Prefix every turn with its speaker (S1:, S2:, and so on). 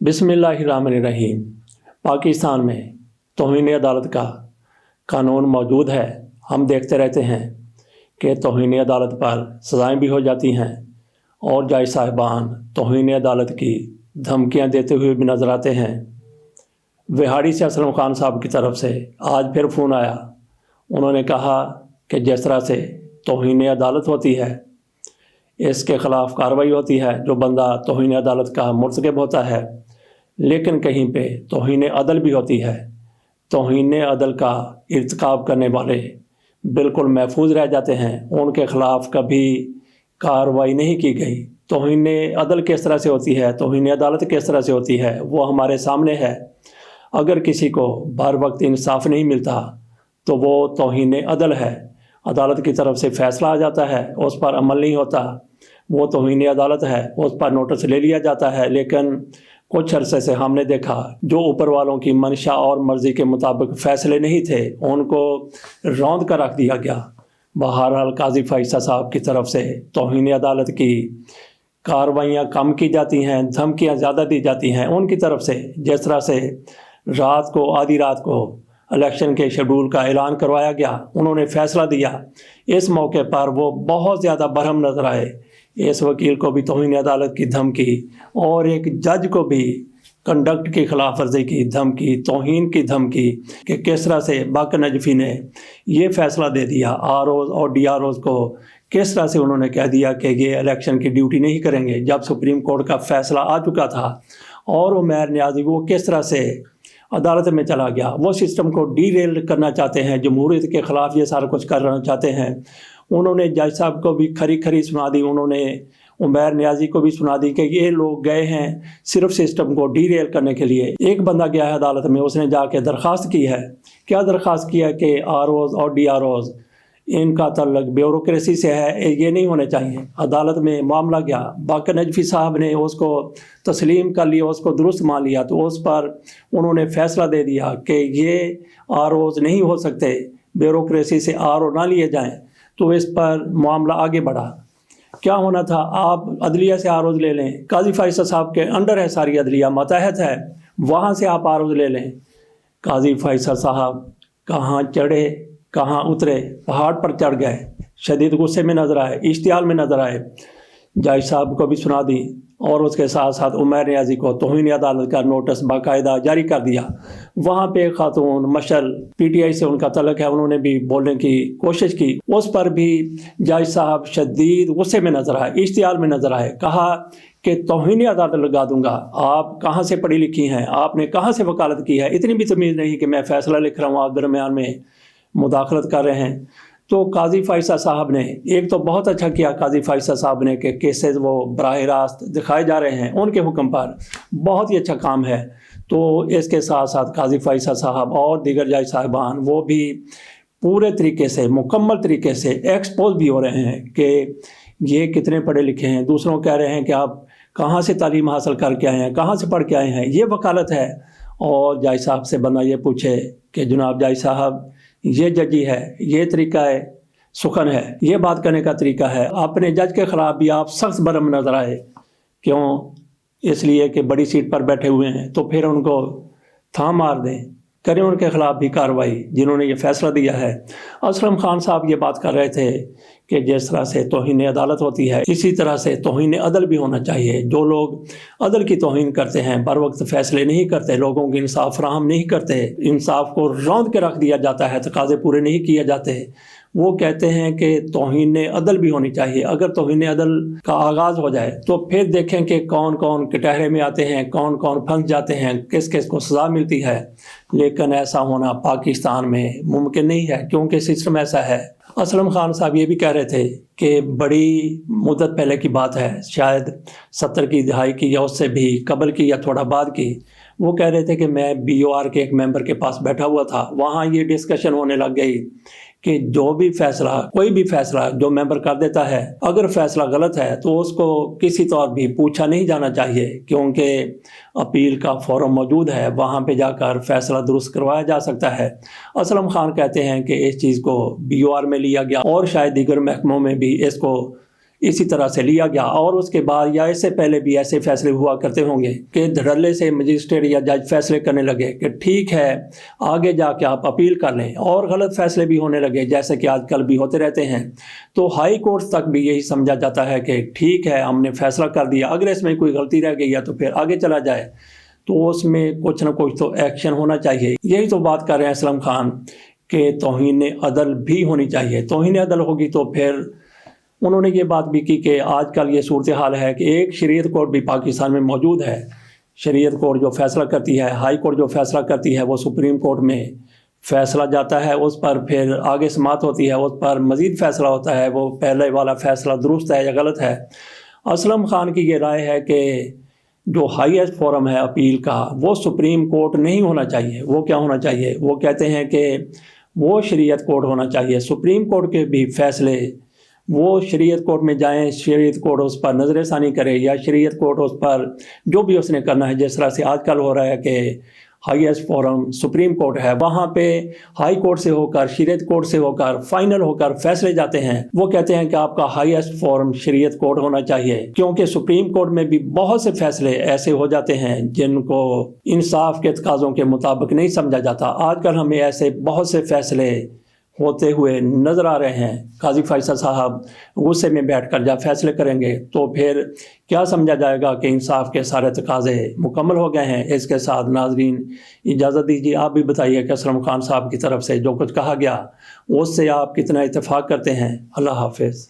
S1: बिस्मिल्लाहिर्रहमानिर्रहीम। पाकिस्तान में तौहीन अदालत का कानून मौजूद है। हम देखते रहते हैं कि तौहीन अदालत पर सज़ाएँ भी हो जाती हैं और जज साहिबान तौहीन अदालत की धमकियां देते हुए भी नज़र आते हैं। विहाड़ी से असलम खान साहब की तरफ से आज फिर फ़ोन आया। उन्होंने कहा कि जिस तरह से तौहीन अदालत होती है, इसके ख़िलाफ़ कार्रवाई होती है जो बंदा तौहीन अदालत का मुर्तकिब होता है, लेकिन कहीं पे तौहीन अदल भी होती है। तौहीन अदल का इर्तिकाब करने वाले बिल्कुल महफूज रह जाते हैं, उनके ख़िलाफ़ कभी कार्रवाई नहीं की गई। तौहीन अदल किस तरह से होती है, तौहीन अदालत किस तरह से होती है, वो हमारे सामने है। अगर किसी को बर वक्त इंसाफ नहीं मिलता तो वो तौहीन अदल है। अदालत की तरफ से फ़ैसला आ जाता है, उस पर अमल नहीं होता, वो तौहीन अदालत है। उस पर नोटिस ले लिया जाता है, लेकिन कुछ अरसे से हमने देखा जो ऊपर वालों की मंशा और मर्ज़ी के मुताबिक फ़ैसले नहीं थे, उनको रौंद कर रख दिया गया। बहरहाल काजी फ़ैसल साहब की तरफ से तौहीन अदालत की कार्रवाइयाँ कम की जाती हैं, धमकियाँ ज़्यादा दी जाती हैं उनकी तरफ से। जिस तरह से रात को आधी रात को इलेक्शन के शेड्यूल का ऐलान करवाया गया, उन्होंने फ़ैसला दिया। इस मौके पर वो बहुत ज़्यादा बरहम नज़र आए। इस वकील को भी तौहीन अदालत की धमकी और एक जज को भी कंडक्ट की खिलाफ वर्जी की धमकी, तौहीन की धमकी कि किस तरह से बाकर नजफ़ी ने ये फ़ैसला दे दिया। आरओज़ और डीआरओज़ को किस तरह से उन्होंने कह दिया कि ये इलेक्शन की ड्यूटी नहीं करेंगे, जब सुप्रीम कोर्ट का फ़ैसला आ चुका था। और उमैर नियाज़ी वो किस तरह से अदालत में चला गया, वो सिस्टम को डीरेल करना चाहते हैं, जमहूरियत के ख़िलाफ़ ये सारा कुछ करना चाहते हैं। उन्होंने जज साहब को भी खरी खरी सुना दी, उन्होंने उमैर नियाज़ी को भी सुना दी कि ये लोग गए हैं सिर्फ सिस्टम को डीरेल करने के लिए। एक बंदा गया है अदालत में, उसने जाके दरख्वास्त की है। क्या दरख्वास्त किया कि आरओज़ और डीआरओज़ इनका तल्लुक ब्यूरोक्रेसी से है, ये नहीं होने चाहिए। अदालत में मामला गया, बाकर नजफ़ी साहब ने उसको तस्लीम कर लिया, उसको दुरुस्त मान लिया, तो उस पर उन्होंने फ़ैसला दे दिया कि ये आरओज़ नहीं हो सकते, ब्यूरोक्रेसी से आरओ ना लिए जाएं। तो इस पर मामला आगे बढ़ा। क्या होना था, आप अदलिया से आरओज़ ले लें, काजी फ़ैसल साहब के अंडर है सारी अदलिया, मातहत है, वहाँ से आप आरओज़ ले लें। काजी फ़ैसल साहब कहाँ चढ़े कहाँ उतरे, पहाड़ पर चढ़ गए। शदीद गुस्से में नज़र आए, इश्तियाल में नज़र आए। जज साहब को भी सुना दी और उसके साथ साथ उमैर नियाज़ी को तौहीन अदालत का नोटिस बाकायदा जारी कर दिया। वहाँ पे खातून मशल पीटीआई से उनका तल्लुक है, उन्होंने भी बोलने की कोशिश की, उस पर भी जज साहब शदीद गुस्से में नज़र आए, इश्तियाल में नज़र आए। कहा कि तौहीन अदालत लगा दूंगा। आप कहाँ से पढ़ी लिखी हैं, आपने कहाँ से वकालत की है, इतनी भी तमीज़ नहीं कि मैं फ़ैसला लिख रहा हूँ, आप दरमियान में मुदाखलत कर रहे हैं। तो काजी फ़ैसल साहब ने एक तो बहुत अच्छा किया, काजी फ़ैसल साहब ने कि केसेस वो बराह रास्त दिखाए जा रहे हैं उनके हुक्म पर, बहुत ही अच्छा काम है। तो इसके साथ साथ काजी फ़ैसल साहब और दीगर जज साहिबान वो भी पूरे तरीके से मुकम्मल तरीके से एक्सपोज भी हो रहे हैं कि ये कितने पढ़े लिखे हैं। दूसरों कह रहे हैं कि आप कहाँ से तालीम हासिल करके आए हैं, कहाँ से पढ़ के आए हैं, ये वकालत है। और जज साहब से बंदा ये पूछे कि जनाब जज साहब ये जजी है, ये तरीका है, सुखन है, ये बात करने का तरीका है। अपने जज के ख़िलाफ़ भी आप सख्त बरहम नज़र आए। क्यों? इसलिए कि बड़ी सीट पर बैठे हुए हैं, तो फिर उनको थाम मार दें, करें उनके ख़िलाफ़ भी कार्रवाई जिन्होंने ये फ़ैसला दिया है। असलम खान साहब ये बात कर रहे थे कि जिस तरह से तौहीन अदालत होती है, इसी तरह से तौहीन अदल भी होना चाहिए। जो लोग अदल की तौहीन करते हैं, बर वक्त फ़ैसले नहीं करते, लोगों को इंसाफ फराहम नहीं करते, इंसाफ को रौंद के रख दिया जाता है, तकाज़े पूरे नहीं किए जाते, वो कहते हैं कि तौहीन अदल भी होनी चाहिए। अगर तौहीन अदल का आगाज़ हो जाए तो फिर देखें कि कौन कौन कटहरे में आते हैं, कौन कौन फंस जाते हैं, किस किस को सज़ा मिलती है। लेकिन ऐसा होना पाकिस्तान में मुमकिन नहीं है, क्योंकि सिस्टम ऐसा है। असलम खान साहब ये भी कह रहे थे कि बड़ी मुद्दत पहले की बात है, शायद 70 की दहाई की या उससे भी कबल की या थोड़ा बाद की। वो कह रहे थे कि मैं BOR के एक मेंबर के पास बैठा हुआ था, वहाँ ये डिस्कशन होने लग गई कि जो भी फ़ैसला, कोई भी फ़ैसला जो मेंबर कर देता है, अगर फ़ैसला गलत है तो उसको किसी तौर भी पूछा नहीं जाना चाहिए, क्योंकि अपील का फोरम मौजूद है, वहाँ पे जाकर फ़ैसला दुरुस्त करवाया जा सकता है। असलम खान कहते हैं कि इस चीज़ को BOR में लिया गया और शायद दीगर महकमों में भी इसको اسی طرح سے لیا گیا، اور اس کے بعد یا اس سے پہلے بھی ایسے فیصلے ہوا کرتے ہوں گے کہ دھڑلے سے مجسٹریٹ یا جج فیصلے کرنے لگے کہ ٹھیک ہے آگے جا کے آپ اپیل کر لیں، اور غلط فیصلے بھی ہونے لگے جیسے کہ آج کل بھی ہوتے رہتے ہیں۔ تو ہائی کورٹ تک بھی یہی سمجھا جاتا ہے کہ ٹھیک ہے ہم نے فیصلہ کر دیا، اگر اس میں کوئی غلطی رہ گئی ہے تو پھر آگے چلا جائے، تو اس میں کچھ نہ کچھ تو ایکشن ہونا چاہیے۔ یہی تو بات کر رہے ہیں اسلم خان کہ توہین عدل بھی ہونی چاہیے۔ توہین عدل ہوگی تو پھر انہوں نے یہ بات بھی کی کہ آج کل یہ صورتحال ہے کہ ایک شریعت کورٹ بھی پاکستان میں موجود ہے۔ شریعت کورٹ جو فیصلہ کرتی ہے، ہائی کورٹ جو فیصلہ کرتی ہے، وہ سپریم کورٹ میں فیصلہ جاتا ہے، اس پر پھر آگے سماعت ہوتی ہے، اس پر مزید فیصلہ ہوتا ہے، وہ پہلے والا فیصلہ درست ہے یا غلط ہے۔ اسلم خان کی یہ رائے ہے کہ جو ہائیسٹ فورم ہے اپیل کا وہ سپریم کورٹ نہیں ہونا چاہیے۔ وہ کیا ہونا چاہیے؟ وہ کہتے ہیں کہ وہ شریعت کورٹ ہونا چاہیے۔ سپریم کورٹ کے بھی فیصلے وہ شریعت کورٹ میں جائیں، شریعت کورٹ اس پر نظر ثانی کرے، یا شریعت کورٹ اس پر جو بھی اس نے کرنا ہے، جس طرح سے آج کل ہو رہا ہے کہ ہائیسٹ فورم سپریم کورٹ ہے، وہاں پہ ہائی کورٹ سے ہو کر، شریعت کورٹ سے ہو کر فائنل ہو کر فیصلے جاتے ہیں۔ وہ کہتے ہیں کہ آپ کا ہائیسٹ فورم شریعت کورٹ ہونا چاہیے، کیونکہ سپریم کورٹ میں بھی بہت سے فیصلے ایسے ہو جاتے ہیں جن کو انصاف کے تقاضوں کے مطابق نہیں سمجھا جاتا۔ آج کل ہمیں ایسے بہت سے فیصلے ہوتے ہوئے نظر آ رہے ہیں۔ قاضی فیصل صاحب غصے میں بیٹھ کر جب فیصلے کریں گے تو پھر کیا سمجھا جائے گا کہ انصاف کے سارے تقاضے مکمل ہو گئے ہیں۔ اس کے ساتھ ناظرین اجازت دیجیے، آپ بھی بتائیے کہ اسلم خان صاحب کی طرف سے جو کچھ کہا گیا اس سے آپ کتنا اتفاق کرتے ہیں۔ اللہ حافظ۔